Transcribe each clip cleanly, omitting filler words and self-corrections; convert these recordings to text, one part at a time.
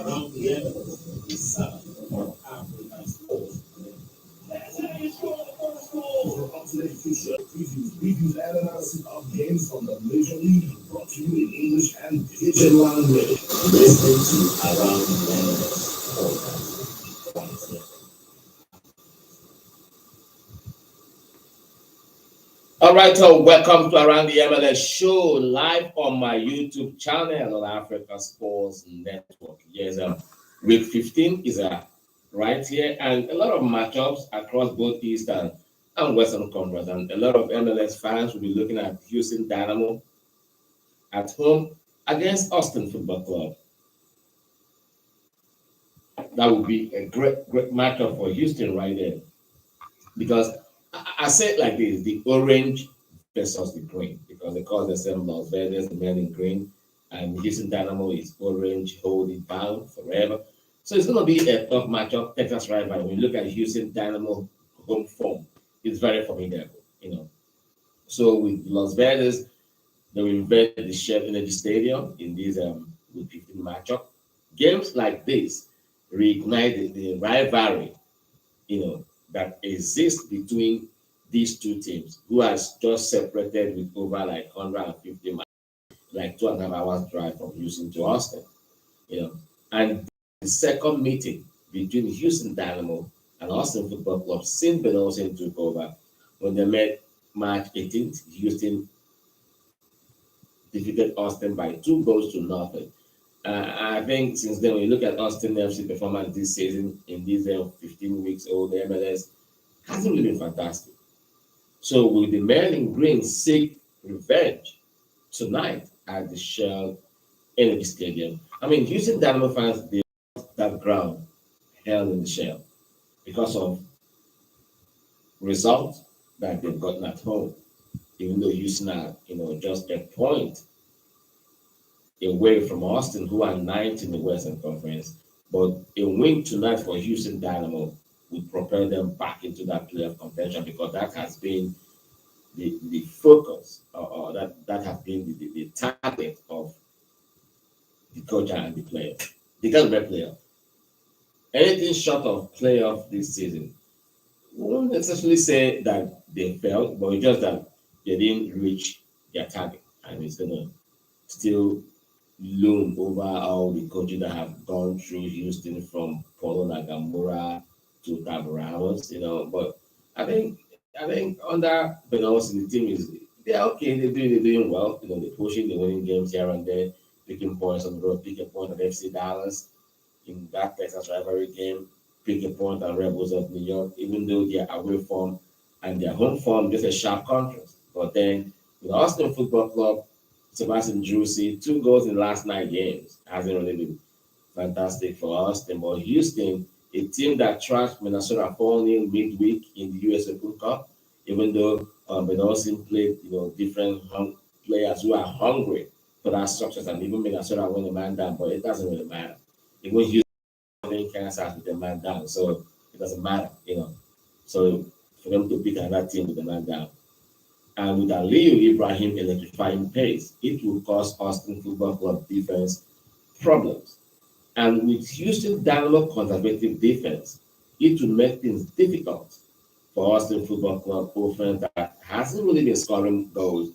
around the MLS is for African sports. That's how you score the first goal. For up-to-date feature previews, and analysis of games from the Major League, brought to you in English and Pidgin language. Listen to Around the MLS podcast. All right, so welcome to Around the MLS Show, live on my YouTube channel on Africa Sports Network. Yes, week 15 is right here, and a lot of matchups across both Eastern and Western Conference, and a lot of MLS fans will be looking at Houston Dynamo at home against Austin Football Club. That would be a great matchup for Houston right there, because I say it like this: the orange versus the green, because they call themselves Las Vegas, the men in green, and Houston Dynamo is orange, hold it down forever. So it's going to be a tough matchup. Texas rival. When you look at Houston Dynamo home form, it's very formidable. So with Las Vegas, they will invade the Shell Energy Stadium in this week 15 matchup. Games like this reignite the rivalry, that exists between these two teams, who has just separated with over like 150 miles, like 2.5 hours drive from Houston to Austin. And the second meeting between Houston Dynamo and Austin Football Club since Ben Olsen took over, when they met March 18th, Houston defeated Austin by 2 goals to nothing. I think since then, when you look at Austin FC performance this season in these 15 weeks old MLS, hasn't really been fantastic. So will the men in green seek revenge tonight at the Shell Energy Stadium? I mean, Houston Dynamo fans, they want that ground held in the Shell because of results that they've gotten at home, even though Houston are, just a point away from Austin, who are 9th in the Western Conference. But a win tonight for Houston Dynamo would propel them back into that playoff contention, because that has been the focus, or that has been the target of the coach and the player. They can't be playoff. Anything short of playoff this season, we won't necessarily say that they failed, but it's just that they didn't reach their target, and it's gonna still loom over all the coaches that have gone through Houston, from Paulo Nagamura to Tabaramos, But I think under Benos, the team they're okay. They're doing well. They're pushing, they're winning games here and there, picking points on the road, picking point at FC Dallas in that Texas rivalry game, picking point at Rebels of New York, even though their away form and their home form just a sharp contrast. But then with Austin Football Club, Sebastian Drusi, 2 goals in the last 9 games. Hasn't really been fantastic for Austin. But Houston, a team that trashed Minnesota 4-0 midweek in the US Open Cup, even though Ben Olsen played, different players who are hungry for that success, and even Minnesota win a man down, but it doesn't really matter. Even Houston winning Kansas with a man down, so it doesn't matter. So for them to pick another team with a man down, and with Aliyu Ibrahim electrifying pace, it will cause Austin Football Club defense problems. And with Houston Dynamo conservative defense, it will make things difficult for Austin Football Club offense that hasn't really been scoring goals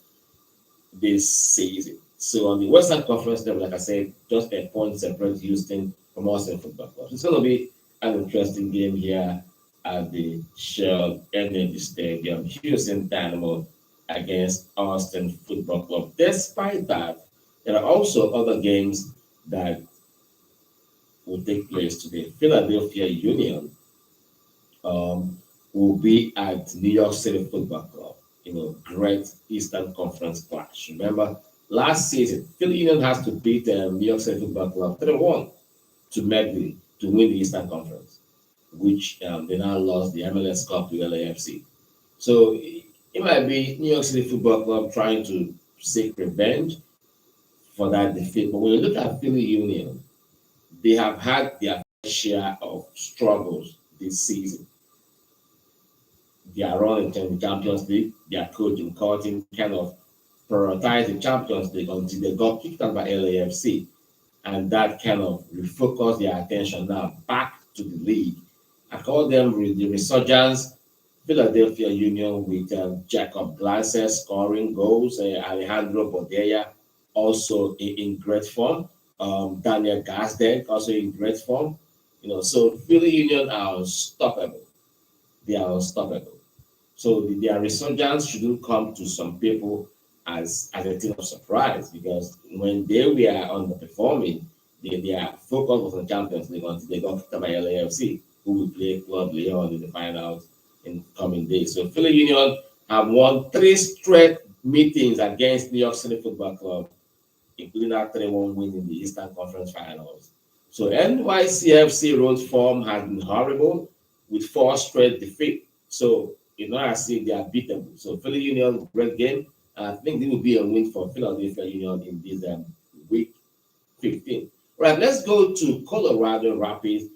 this season. So on the Western Conference level, like I said, just a point separates Houston from Austin Football Club. It's going to be an interesting game here at the Shell Energy Stadium. Houston Dynamo against Austin Football Club. Despite that, there are also other games that will take place today. Philadelphia Union will be at New York City Football Club. Great Eastern Conference clash. Remember, last season, Philly Union has to beat New York City Football Club 3-1 to win the Eastern Conference, which they now lost the MLS Cup to LAFC. So it might be New York City Football Club trying to seek revenge for that defeat. But when you look at Philly Union, they have had their share of struggles this season. Their run in the Champions League, their coach in Curtin kind of prioritized the Champions League until they got kicked out by LAFC. and that kind of refocus their attention now back to the league. I call them the resurgence. Philadelphia Union with Jacob Glasser scoring goals, Alejandro Bodea also in great form, Daniel Gazdeck also in great form. So Philly Union are unstoppable. They are unstoppable. So their resurgence shouldn't come to some people as a thing of surprise, because when they were underperforming, their focus was on Champions League until they got kicked by LAFC, who will play Club Leon in the finals in coming days. So Philly Union have won 3 straight meetings against New York City Football Club, including that 3-1 win in the Eastern Conference Finals. So NYCFC road form has been horrible with 4 straight defeats. So it's not as if they are beatable. So Philly Union, great game. I think it will be a win for Philadelphia Union in this week 15. Right, let's go to Colorado Rapids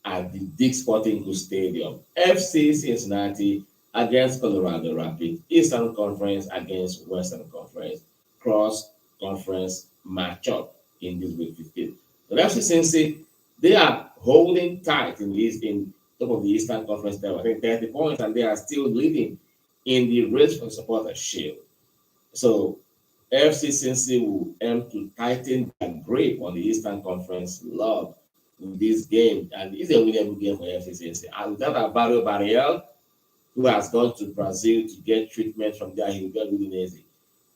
at the Dick Sporting Goods Stadium. FC Cincinnati against Colorado Rapids. Eastern Conference against Western Conference. Cross conference matchup in this week 15. The FC Cincinnati, they are holding tight in top of the Eastern Conference table. I think 30 points, and they are still leading in the race for supporter shield. So FC Cincinnati will aim to tighten their grip on the Eastern Conference love in this game, and it's a winnable game for FC Cincinnati. And without Alvaro Barriel, who has gone to Brazil to get treatment from there, he will get really lazy.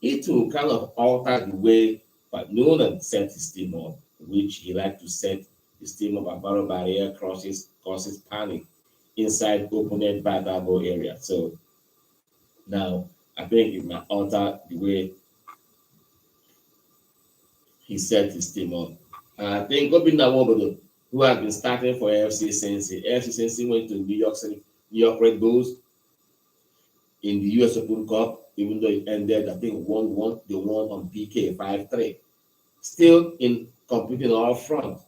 It will kind of alter the way but Nolan set his team up, which he liked to set his team up. Alvaro Barrier causes panic inside opponent vulnerable area. So now I think it might alter the way he set his team up. I think Gobin Nawobodo, who has been starting for AFC Cincinnati went to New York Red Bulls in the US Open Cup, even though it ended, I think, 1-1. They won on PK 5-3. Still in competing all front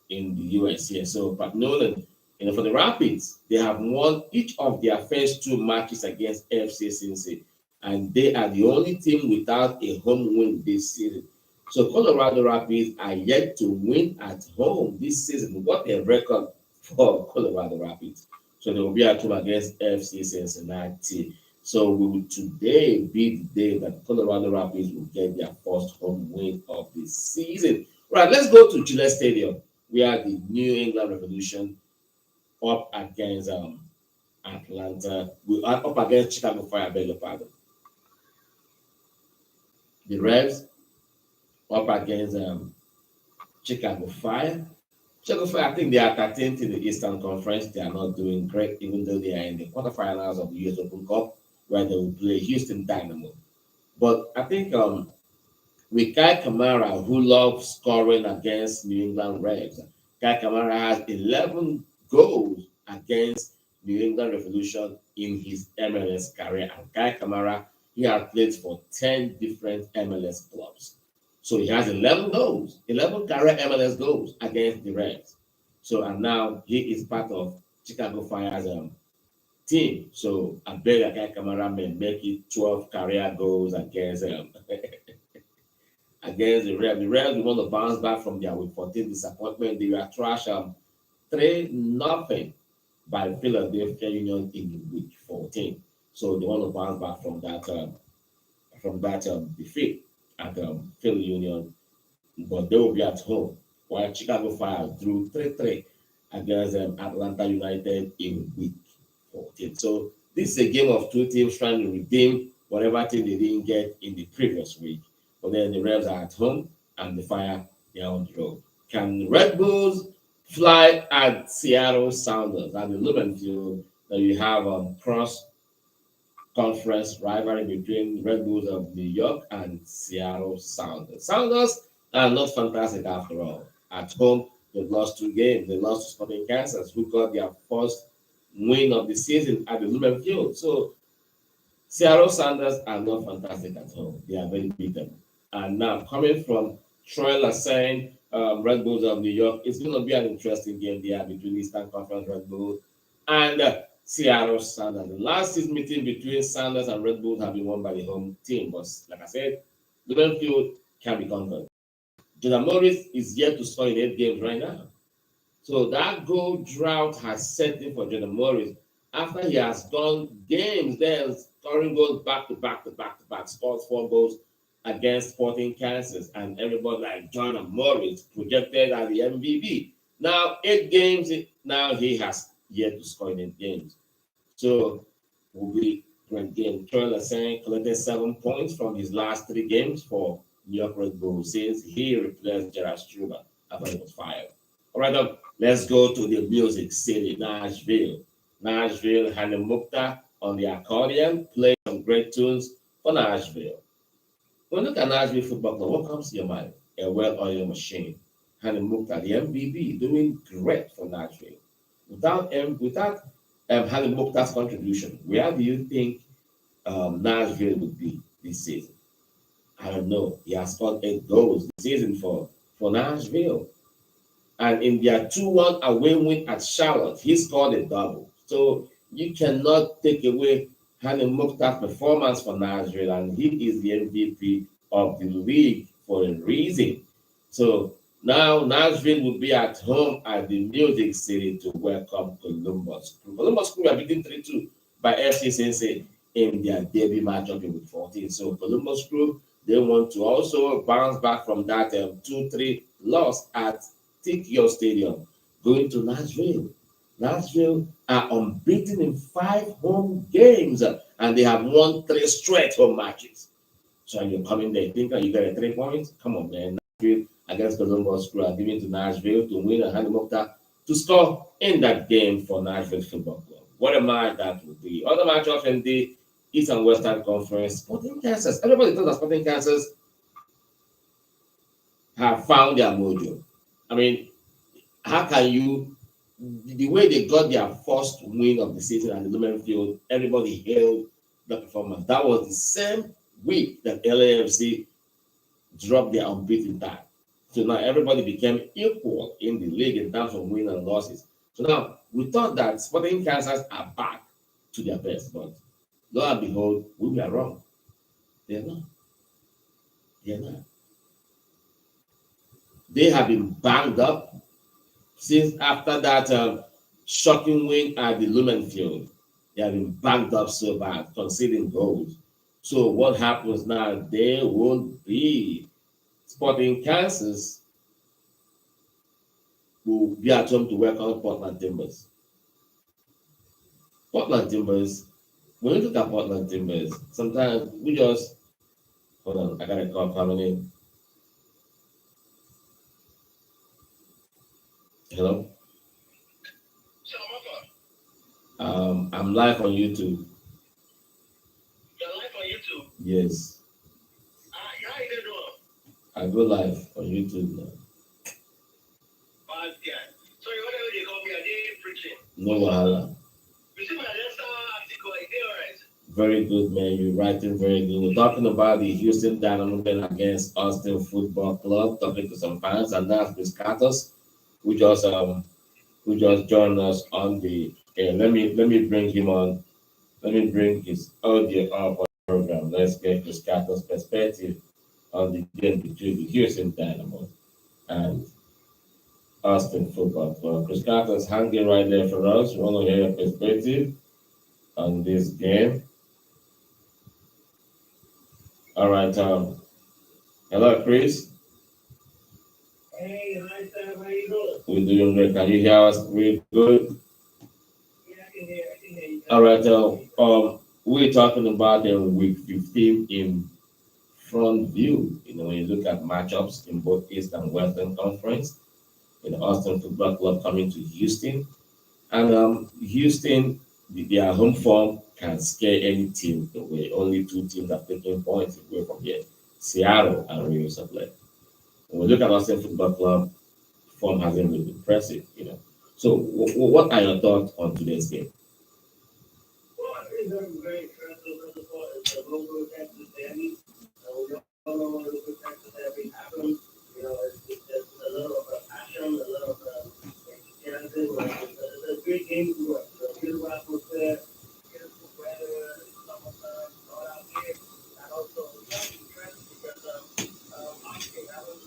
in the US here. So, but Nolan, for the Rapids, they have won each of their first 2 matches against FC Cincinnati, and they are the only team without a home win this season. So Colorado Rapids are yet to win at home this season. What a record for Colorado Rapids. So they will be at home against FC Cincinnati. So will today be the day that Colorado Rapids will get their first home win of the season. Right, let's go to Gillette Stadium, where the New England Revolution up against Atlanta. We are up against Chicago Fire, beg your pardon. The Reds up against Chicago Fire. Chicago Fire, I think they are 13th in the Eastern Conference. They are not doing great, even though they are in the quarterfinals of the US Open Cup, where they will play Houston Dynamo. But I think with Kai Kamara, who loves scoring against New England Reds, Kai Kamara has 11 goals against New England Revolution in his MLS career. And Kai Kamara, he has played for 10 different MLS clubs. So he has 11 goals, 11 career MLS goals against the Reds. So, and now he is part of Chicago Fire's team. So I bet that Kamara may make it 12 career goals against against the Reds. The Reds want to bounce back from their week 14 disappointment. They were trashed 3-0 by Philadelphia Union in week 14. So they want to bounce back from that defeat at Philly Union, but they will be at home. While Chicago Fire drew 3-3 against Atlanta United in week 14. So this is a game of 2 teams trying to redeem whatever thing they didn't get in the previous week. But then the Reds are at home and the Fire, they are on the road. Can Red Bulls fly at Seattle Sounders at the Lumen Field? That you have cross conference rivalry between Red Bulls of New York and Seattle Sounders. Sounders are not fantastic after all. At home, they lost 2 games. They lost to Sporting Kansas, who got their first win of the season at the Lumen Field. So Seattle Sounders are not fantastic at all. They are very beaten. And now coming from Troy Lassane, Red Bulls of New York, it's going to be an interesting game there between Eastern Conference Red Bulls and Seattle Sounders. The last season meeting between Sounders and Red Bulls have been won by the home team. But like I said, Lumen Field can be conquered. Jordan Morris is yet to score in 8 games right now. So that goal drought has set in for Jordan Morris after he has done games there, scoring goals back to back to back to back, scores 4 goals against Sporting Kansas, and everybody like Jordan Morris projected as the MVP. Now 8 games, now he has yet to score in 8 games. So will be great game. Troy Lesesne collected 7 points from his last 3 games for New York Red Bulls since he replaced Gerard Struber after he was fired. All right, let's go to the music city, Nashville. Nashville, Hani Mukta on the accordion, playing some great tunes for Nashville. When you look at Nashville Football Club, what comes to your mind? A well-oiled machine. Hani Mukta, the MVP, doing great for Nashville. Without Hani Mukta's contribution, where do you think Nashville would be this season? I don't know. He has scored 8 goals this season for Nashville. And in their 2-1 away win at Charlotte, he scored a double. So you cannot take away Hani Mukhtar's performance for Nashville, and he is the MVP of the league for a reason. So now Nashville will be at home at the Music City to welcome Columbus. Columbus Crew are beaten 3-2 by FC Cincinnati in their debut matchup in week 14. So Columbus Crew, they want to also bounce back from that 2-3 loss at Tokyo Stadium, going to Nashville. Nashville are unbeaten in 5 home games, and they have won 3 straight home matches. So you're coming there thinking you get a 3 points? Come on, man. Nashville against Columbus Crew are giving to Nashville to win a Hani Mukta to score in that game for Nashville Football Club. What a match that would be. Other matchups in the East and Western Conference, Sporting Kansas. Everybody thought that Sporting Kansas have found their mojo. I mean, how can you, the way they got their first win of the season at the Lumen Field, everybody hailed the performance. That was the same week that LAFC dropped their unbeaten tie. So now everybody became equal in the league in terms of wins and losses. So now we thought that Sporting Kansas are back to their best, but lo and behold, we were wrong. They're not. They're not. They have been banged up since after that shocking win at the Lumen Field. They have been banged up so bad, conceding goals. So what happens now? They won't be. Sporting Kansas will be at home to welcome Portland Timbers. Portland Timbers, when you look at Portland Timbers, sometimes we just hold on, I got a call coming in. Hello? I'm live on YouTube. You're live on YouTube? Yes. How you doing? I go live on YouTube now. Yeah. Sorry, whatever they call me, I did preaching. No wahala. You see my last article, I did alright. Very good, man. You're writing very good. We're talking about the Houston Dynamo game against Austin Football Club, talking to some fans, and that's Chris Cartos, who just joined us on the air. Let me bring him on. Let me bring his audio up on the program. Let's get Chris Cartos' perspective on the game between the Houston Dynamo and Austin Football Club. Chris Cartos hanging right there for us. We want to hear your perspective on this game. All right, hello, Chris. Hey, hi Sam, how you doing? We're doing great. Can you hear us real good? Yeah, I can hear you. All right, we're talking about week 15 in front view. You know, when you look at matchups in both East and Western Conference, in Austin Football Club coming to Houston, and Houston, their home form can scare any team away. Only 2 teams are taking points away from here: Seattle and Rio Salt Lake. When we look at Austin Football Club, form hasn't been impressive, you know. So, what are your thoughts on today's game? Well, I think that's very interesting. First of all, it's a local Texas derby. We all know when local Texas derby happens. You know, it's just a little of passion, a little of enthusiasm. It's a great game to watch. So, beautiful atmosphere, beautiful weather, summertime, all out here. And also, it's very interesting because last year, that was,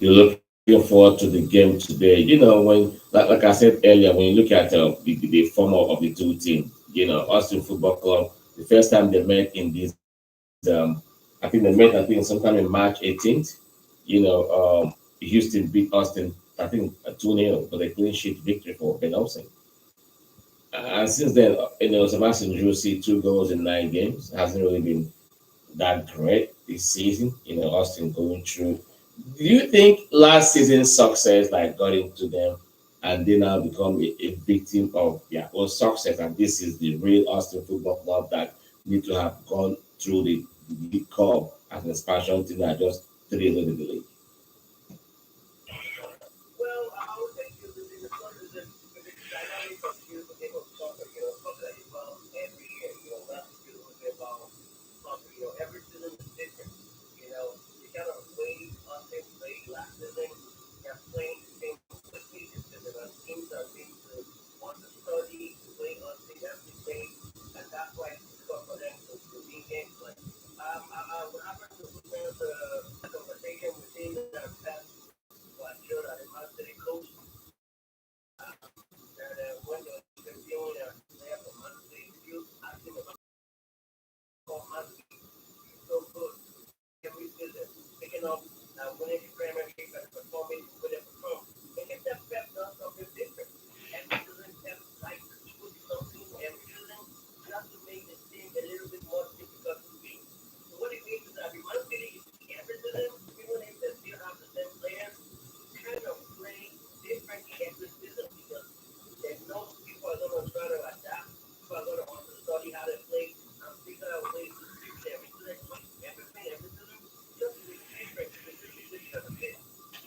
We're looking forward to the game today. When like I said earlier, when you look at the former of the two teams, Austin Football Club, the first time they met in this, I think they met, I think, sometime in March 18th. Houston beat Austin, I think, 2-0, but a clean sheet victory for Ben Olsen. And since then, Sebastian Juicy, 2 goals in 9 games, hasn't really been that great this season. Austin going through. Do you think last season's success like got into them, and they now become a victim of their own success? And this is the real Austin Football Club that need to have gone through the curve as an expansion team that just 3 years in the league. Well, I would say the fun is that the dynamic of the game of soccer, soccer evolves every year. Last year was about soccer, every season is different. You kind of way on same play last season, you're playing the same quickly this season. And teams are being to want to study the way on they have to play, and that's why it's difficult for them to win games. But what happened to witness a conversation within the past what showed that the Man City coach that when they were interviewing a player for Man City, he was asking about Man City. He's so good every season, picking up winning the Premiership and performing the way they perform. They can tell Pep does something different. Every season, Pep like to put something every season just to make the team a little bit more difficult to beat. So what it means is that the Man City you see every season, even if they still have the same players, kind of play differently every season because they know people are going to try to adapt, people are going to want to study how they play and figure out ways to fix every season, everything, every season, just to be different to the position of it.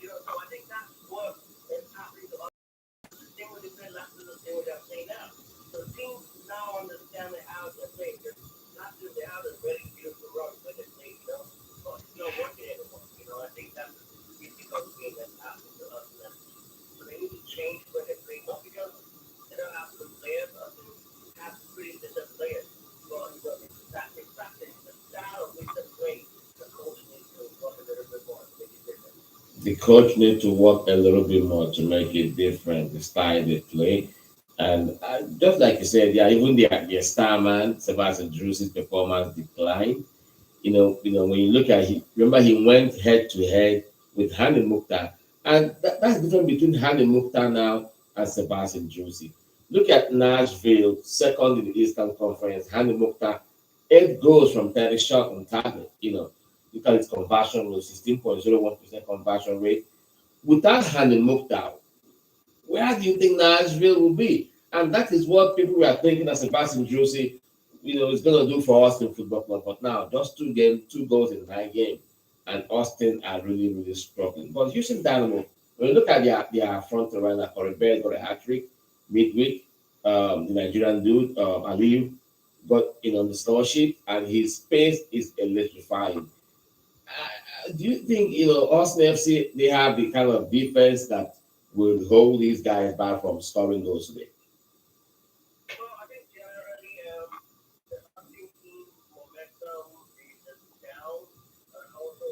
So I think that's what is happening to us. The same way they played last season, the same way they're playing now. So teams now understand how they play. Because last season they had a very beautiful run when they played, but it's not working anymore. I think that's the difficult thing that's happening to us now. So they need to change when they play. Not because they don't have good players, I think have pretty decent players. But the tactics, the style of which they play, the coach needs to work a little bit more to make it different. The coach need to work a little bit more to make it different, the style they play. And just like you said, yeah, even their star man, Sebastian Drew's performance declined. When you look at he remember he went head to head with Hani Mukhtar, and that's the difference between Hani Mukhtar now and Sebastian Drusi. Look at Nashville, second in the Eastern Conference. Hani Mukhtar, 8 goals from 30 shots on target. Look at his conversion rate, 16.01% conversion rate. Without Hani Mukhtar, where do you think Nashville will be? And that is what people were thinking as Sebastian Drusi, is going to do for Austin Football Club. But now, just 2 games, 2 goals in 9 games, and Austin are really, really struggling. But Houston Dynamo, when you look at their front runner, Corey Bear got a hat trick midweek. The Nigerian dude, Aliyu, got in on the score sheet, and his pace is electrifying. Do you think Austin FC they have the kind of defense that will hold these guys back from scoring goals today? Well, I think generally, the hunting team momentum is down, and also,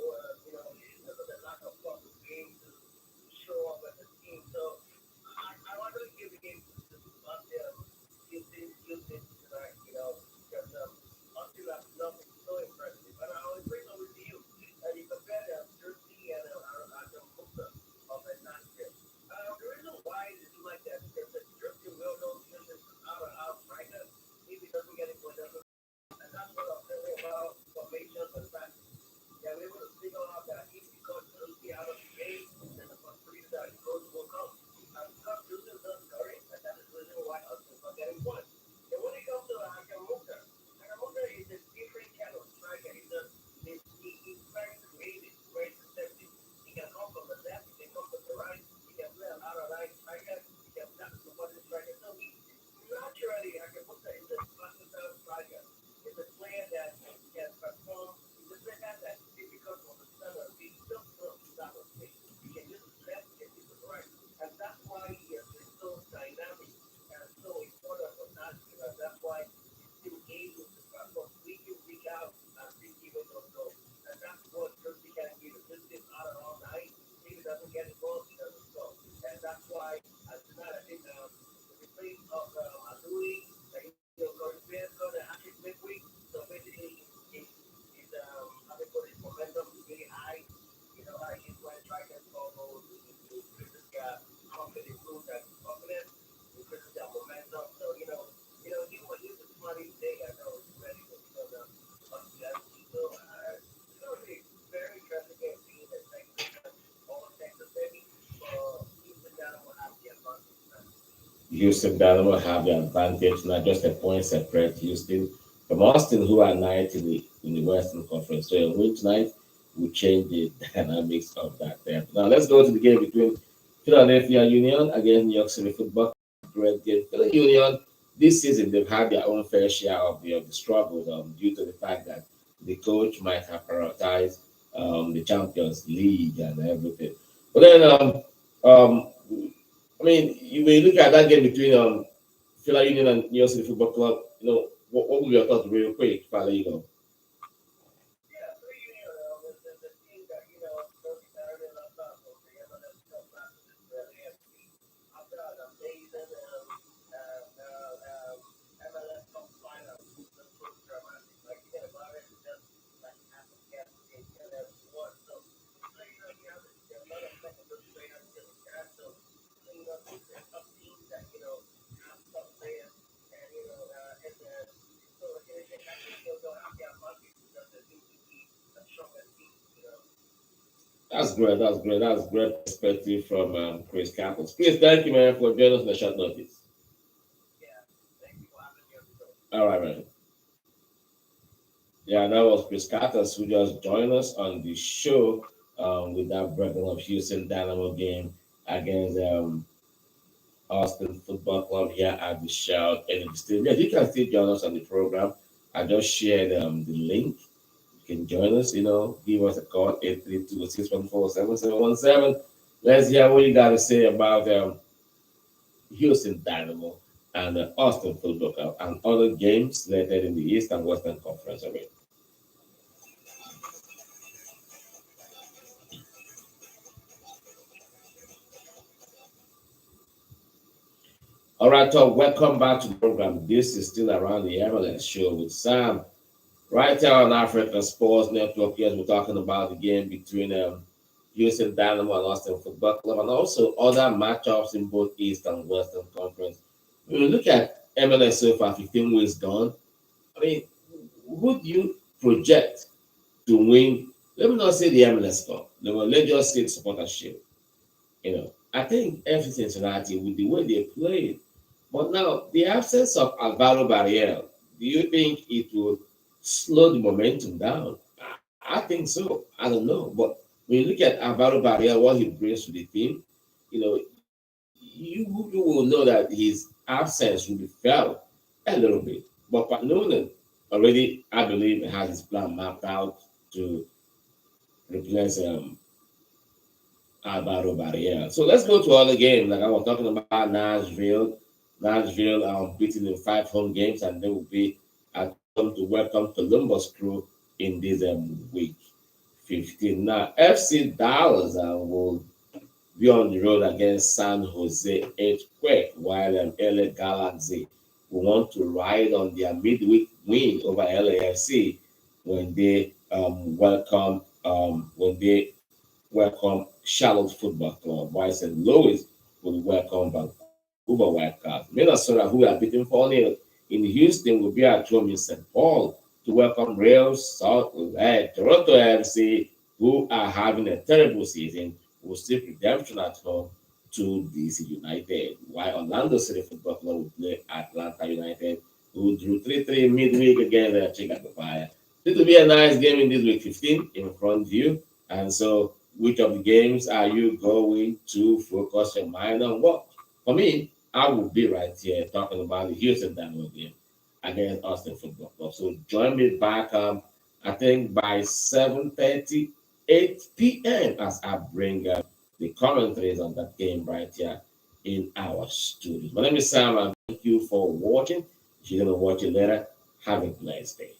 because of the lack of focus game to show up as a team. So I want to give the game to Houston tonight, because until I've nothing so impressive. And I always bring over to you, you compare the Jersey and the Mukta of a Nashville. The reason why they do like that is because the Jersey Houston Dynamo have the advantage, not just a point separate Houston from Austin, who are ninth in the Western Conference. So a win tonight will change the dynamics of that. There. Now let's go to the game between Philadelphia Union against New York City Football. Great game. Philly Union this season they've had their own fair share of the struggles due to the fact that the coach might have prioritized the Champions League and everything. But then um, I mean, when you look at that game between Fila Union and New York City Football Club, what would your thoughts real quick, Fala, Yeah, so the team that don't be better than us, okay, MLS Show practices for AFC. After an amazing MLS Cup final, just so dramatic. Like you get about it, just like half a guess, and everyone. So you have a lot of technical players getting canceled. So it's a team that have some players, and and so they actually still don't have the advantage because they need to be a stronger team. That's great. That's great. That's great perspective from Chris Campos. Chris, thank you, man, for joining us on the short notice. Yeah. Thank you for having me on the show. All right, man. Yeah, that was Chris Campos who just joined us on the show with that breakdown of Houston Dynamo game against Austin Football Club here at the Shout Energy Stadium. Yes, you can still join us on the program. I just shared the link. You can join us, give us a call, 832-614-7717. Let's hear what you got to say about Houston Dynamo and Austin Football Club and other games later in the East and Western Conference. Of it. All right, so welcome back to the program. This is still around the MLS show with Sam. Right here on Africa Sports Network, yes, we're talking about the game between Houston Dynamo and Austin Football Club, and also other matchups in both East and Western Conference. When you look at MLS so far, 15 wins done. I mean, who do you project to win? Let me not say the MLS Cup. Let's just say the supporter shield. I think FC Cincinnati with the way they played, but now the absence of Alvaro Barrier, do you think it will slow the momentum down? I think so. I don't know, but when you look at Alvaro Barrier, what he brings to the team, you know, you will know that his absence will be felt a little bit. But Pat Noonan already, I believe, has his plan mapped out to replace Alvaro Barrier. So let's go to other games. Like I was talking about Nashville. Nashville beating in 5 home games, and they will be at home to welcome Columbus Crew in this week 15. Now, FC Dallas will be on the road against San Jose Earthquake, while LA Galaxy will want to ride on their midweek win over LAFC when they welcome Charlotte Football Club, while St. Louis will welcome Vancouver Wildcats. Minnesota, who are beating 4-0 in Houston, will be at home in St. Paul to welcome Real Salt Lake. Toronto FC, who are having a terrible season, will seek redemption at home to DC United, while Orlando City Football Club will play Atlanta United, who drew 3-3 midweek against Chicago Fire. This will be a nice game in this week 15 in front of you. And so, which of the games are you going to focus your mind on? What? For me, I will be right here talking about the Houston Dynamo game against Austin Football Club. So join me back, I think by 7:30, 8 p.m. as I bring the commentaries on that game right here in our studio. My name is Sam, and thank you for watching. If you're going to watch it later, have a blessed day.